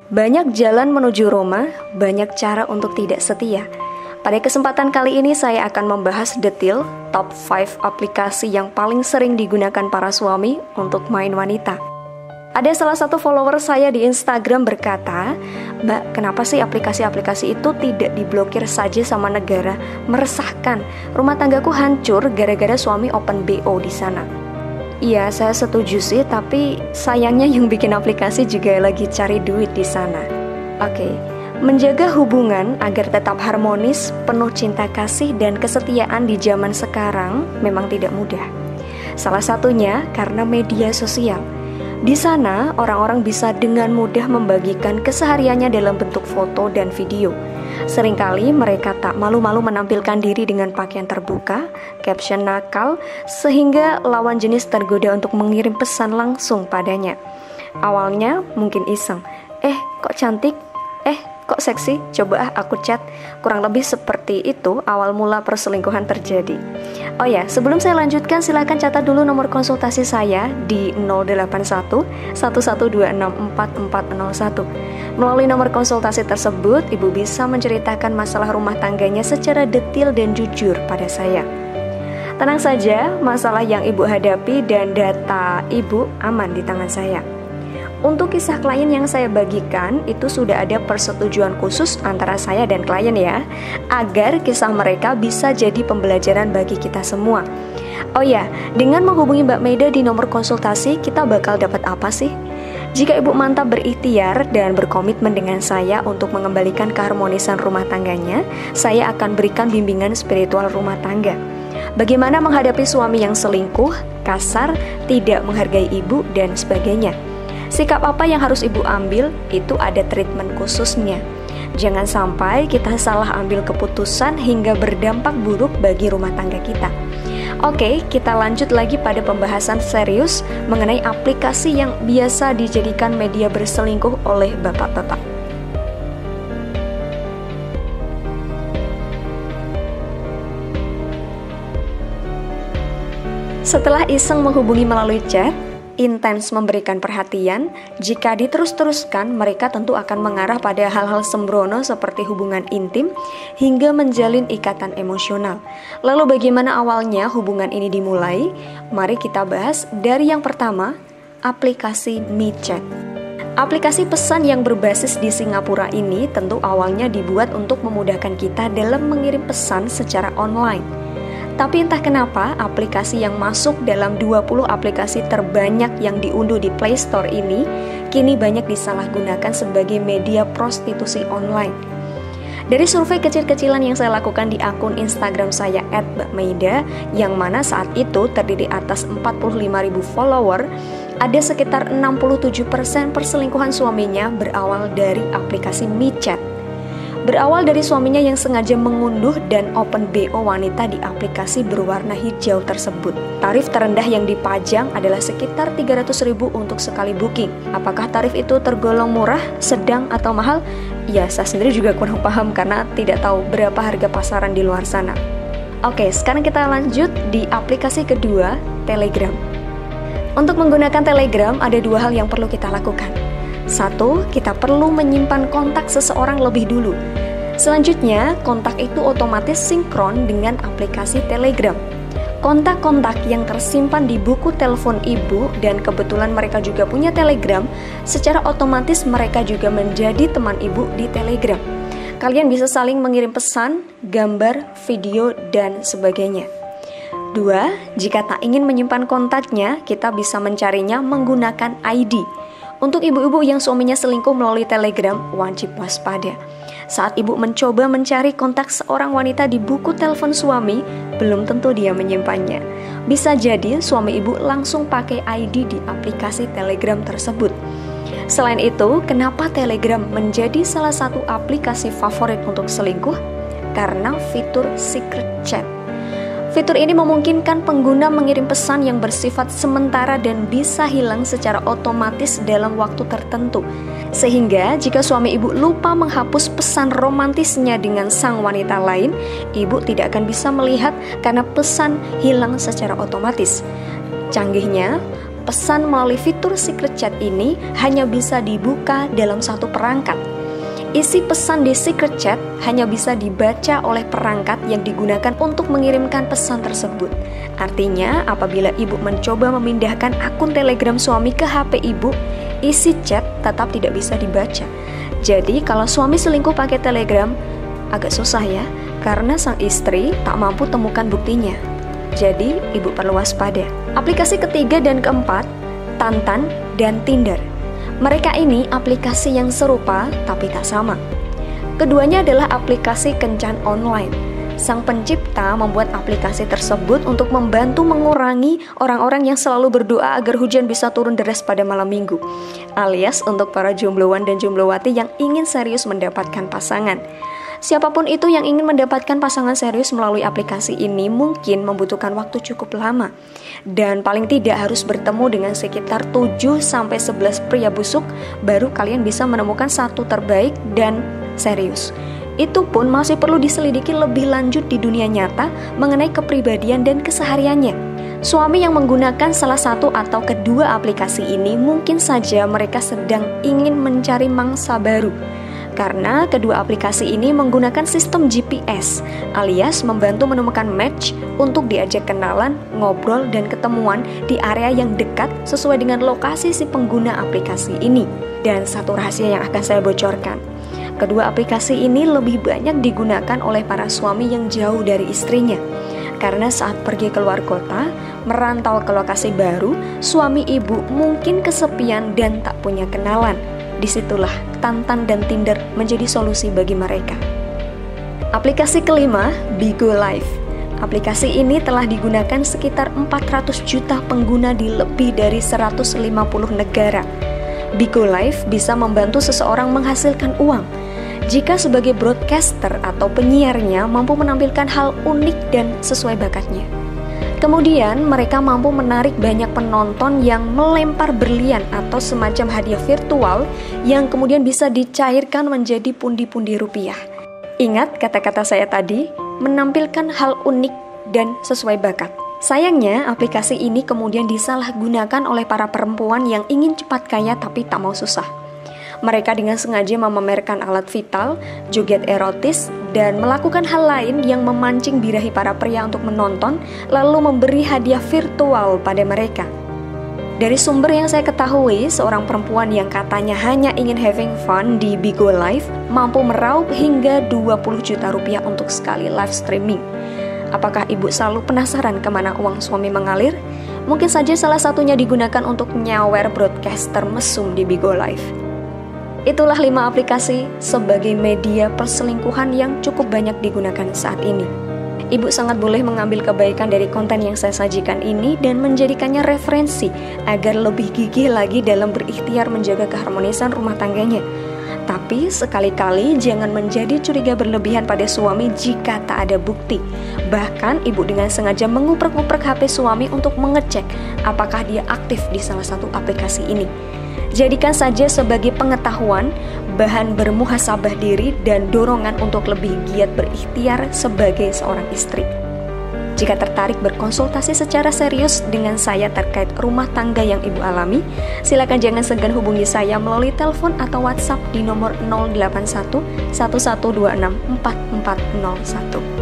Banyak jalan menuju Roma, banyak cara untuk tidak setia. Pada kesempatan kali ini saya akan membahas detail top 5 aplikasi yang paling sering digunakan para suami untuk main wanita. Ada salah satu follower saya di Instagram berkata, "Mbak, kenapa sih aplikasi-aplikasi itu tidak diblokir saja sama negara? Meresahkan, rumah tanggaku hancur gara-gara suami open BO di sana." Iya, saya setuju sih, tapi sayangnya yang bikin aplikasi juga lagi cari duit di sana. Oke, menjaga hubungan agar tetap harmonis, penuh cinta kasih dan kesetiaan di zaman sekarang memang tidak mudah. Salah satunya karena media sosial. Di sana, orang-orang bisa dengan mudah membagikan kesehariannya dalam bentuk foto dan video. Seringkali mereka tak malu-malu menampilkan diri dengan pakaian terbuka, caption nakal, sehingga lawan jenis tergoda untuk mengirim pesan langsung padanya. Awalnya mungkin iseng, kok cantik? Kok seksi? Coba aku chat. Kurang lebih seperti itu awal mula perselingkuhan terjadi. Oh ya, sebelum saya lanjutkan silahkan catat dulu nomor konsultasi saya di 081 112644401. Melalui nomor konsultasi tersebut, Ibu bisa menceritakan masalah rumah tangganya secara detail dan jujur pada saya. Tenang saja, masalah yang Ibu hadapi dan data Ibu aman di tangan saya. Untuk kisah klien yang saya bagikan, itu sudah ada persetujuan khusus antara saya dan klien ya, agar kisah mereka bisa jadi pembelajaran bagi kita semua. Oh ya, dengan menghubungi Mbak Maida di nomor konsultasi, kita bakal dapat apa sih? Jika Ibu mantap berikhtiar dan berkomitmen dengan saya untuk mengembalikan keharmonisan rumah tangganya, saya akan berikan bimbingan spiritual rumah tangga. Bagaimana menghadapi suami yang selingkuh, kasar, tidak menghargai Ibu, dan sebagainya. Sikap apa yang harus Ibu ambil, itu ada treatment khususnya. Jangan sampai kita salah ambil keputusan hingga berdampak buruk bagi rumah tangga kita. Oke, kita lanjut lagi pada pembahasan serius mengenai aplikasi yang biasa dijadikan media berselingkuh oleh bapak-bapak. Setelah iseng menghubungi melalui chat, intens memberikan perhatian, jika diterus-teruskan mereka tentu akan mengarah pada hal-hal sembrono seperti hubungan intim hingga menjalin ikatan emosional. Lalu bagaimana awalnya hubungan ini dimulai? Mari kita bahas dari yang pertama, aplikasi MeChat. Aplikasi pesan yang berbasis di Singapura ini tentu awalnya dibuat untuk memudahkan kita dalam mengirim pesan secara online. Tapi entah kenapa aplikasi yang masuk dalam 20 aplikasi terbanyak yang diunduh di Play Store ini kini banyak disalahgunakan sebagai media prostitusi online. Dari survei kecil-kecilan yang saya lakukan di akun Instagram saya @mbakmaida, yang mana saat itu terdiri atas 45.000 follower, ada sekitar 67% perselingkuhan suaminya berawal dari aplikasi MeChat. Berawal dari suaminya yang sengaja mengunduh dan open BO wanita di aplikasi berwarna hijau tersebut. Tarif terendah yang dipajang adalah sekitar 300.000 untuk sekali booking. Apakah tarif itu tergolong murah, sedang, atau mahal? Ya, saya sendiri juga kurang paham karena tidak tahu berapa harga pasaran di luar sana. Oke, sekarang kita lanjut di aplikasi kedua, Telegram. Untuk menggunakan Telegram, ada dua hal yang perlu kita lakukan. Satu, kita perlu menyimpan kontak seseorang lebih dulu. Selanjutnya, kontak itu otomatis sinkron dengan aplikasi Telegram. Kontak-kontak yang tersimpan di buku telepon Ibu dan kebetulan mereka juga punya Telegram, secara otomatis mereka juga menjadi teman Ibu di Telegram. Kalian bisa saling mengirim pesan, gambar, video, dan sebagainya. Dua, jika tak ingin menyimpan kontaknya, kita bisa mencarinya menggunakan ID. Untuk ibu-ibu yang suaminya selingkuh melalui Telegram, wajib waspada. Saat ibu mencoba mencari kontak seorang wanita di buku telepon suami, belum tentu dia menyimpannya. Bisa jadi suami ibu langsung pakai ID di aplikasi Telegram tersebut. Selain itu, kenapa Telegram menjadi salah satu aplikasi favorit untuk selingkuh? Karena fitur secret chat. Fitur ini memungkinkan pengguna mengirim pesan yang bersifat sementara dan bisa hilang secara otomatis dalam waktu tertentu. Sehingga jika suami ibu lupa menghapus pesan romantisnya dengan sang wanita lain, ibu tidak akan bisa melihat karena pesan hilang secara otomatis. Canggihnya, pesan melalui fitur secret chat ini hanya bisa dibuka dalam satu perangkat. Isi pesan di secret chat hanya bisa dibaca oleh perangkat yang digunakan untuk mengirimkan pesan tersebut. Artinya, apabila ibu mencoba memindahkan akun Telegram suami ke HP ibu, isi chat tetap tidak bisa dibaca. Jadi, kalau suami selingkuh pakai Telegram, agak susah ya, karena sang istri tak mampu temukan buktinya. Jadi, ibu perlu waspada. Aplikasi ketiga dan keempat, Tantan dan Tinder. Mereka ini aplikasi yang serupa tapi tak sama. Keduanya adalah aplikasi kencan online. Sang pencipta membuat aplikasi tersebut untuk membantu mengurangi orang-orang yang selalu berdoa agar hujan bisa turun deras pada malam minggu, alias untuk para jombloan dan jomblowati yang ingin serius mendapatkan pasangan. Siapapun itu yang ingin mendapatkan pasangan serius melalui aplikasi ini mungkin membutuhkan waktu cukup lama. Dan paling tidak harus bertemu dengan sekitar 7-11 pria busuk baru kalian bisa menemukan satu terbaik dan serius. Itu pun masih perlu diselidiki lebih lanjut di dunia nyata mengenai kepribadian dan kesehariannya. Suami yang menggunakan salah satu atau kedua aplikasi ini mungkin saja mereka sedang ingin mencari mangsa baru. Karena kedua aplikasi ini menggunakan sistem GPS, alias membantu menemukan match untuk diajak kenalan, ngobrol, dan ketemuan di area yang dekat sesuai dengan lokasi si pengguna aplikasi ini. Dan satu rahasia yang akan saya bocorkan, kedua aplikasi ini lebih banyak digunakan oleh para suami yang jauh dari istrinya. Karena saat pergi keluar kota, merantau ke lokasi baru, suami ibu mungkin kesepian dan tak punya kenalan. Disitulah Tantan dan Tinder menjadi solusi bagi mereka. Aplikasi kelima, Bigo Live. Aplikasi ini telah digunakan sekitar 400 juta pengguna di lebih dari 150 negara. Bigo Live bisa membantu seseorang menghasilkan uang jika sebagai broadcaster atau penyiarnya mampu menampilkan hal unik dan sesuai bakatnya. Kemudian mereka mampu menarik banyak penonton yang melempar berlian atau semacam hadiah virtual yang kemudian bisa dicairkan menjadi pundi-pundi rupiah. Ingat kata-kata saya tadi, menampilkan hal unik dan sesuai bakat. Sayangnya, aplikasi ini kemudian disalahgunakan oleh para perempuan yang ingin cepat kaya tapi tak mau susah. Mereka dengan sengaja memamerkan alat vital, joget erotis, dan melakukan hal lain yang memancing birahi para pria untuk menonton, lalu memberi hadiah virtual pada mereka. Dari sumber yang saya ketahui, seorang perempuan yang katanya hanya ingin having fun di Bigo Live mampu meraup hingga 20 juta rupiah untuk sekali live streaming. Apakah ibu selalu penasaran kemana uang suami mengalir? Mungkin saja salah satunya digunakan untuk nyawer broadcaster mesum di Bigo Live. Itulah 5 aplikasi sebagai media perselingkuhan yang cukup banyak digunakan saat ini. Ibu sangat boleh mengambil kebaikan dari konten yang saya sajikan ini dan menjadikannya referensi agar lebih gigih lagi dalam berikhtiar menjaga keharmonisan rumah tangganya. Tapi sekali-kali jangan menjadi curiga berlebihan pada suami jika tak ada bukti. Bahkan ibu dengan sengaja menguprek-uprek HP suami untuk mengecek apakah dia aktif di salah satu aplikasi ini. Jadikan saja sebagai pengetahuan, bahan bermuhasabah diri, dan dorongan untuk lebih giat berikhtiar sebagai seorang istri. Jika tertarik berkonsultasi secara serius dengan saya terkait rumah tangga yang ibu alami, silakan jangan segan hubungi saya melalui telepon atau WhatsApp di nomor 081 1126 4401.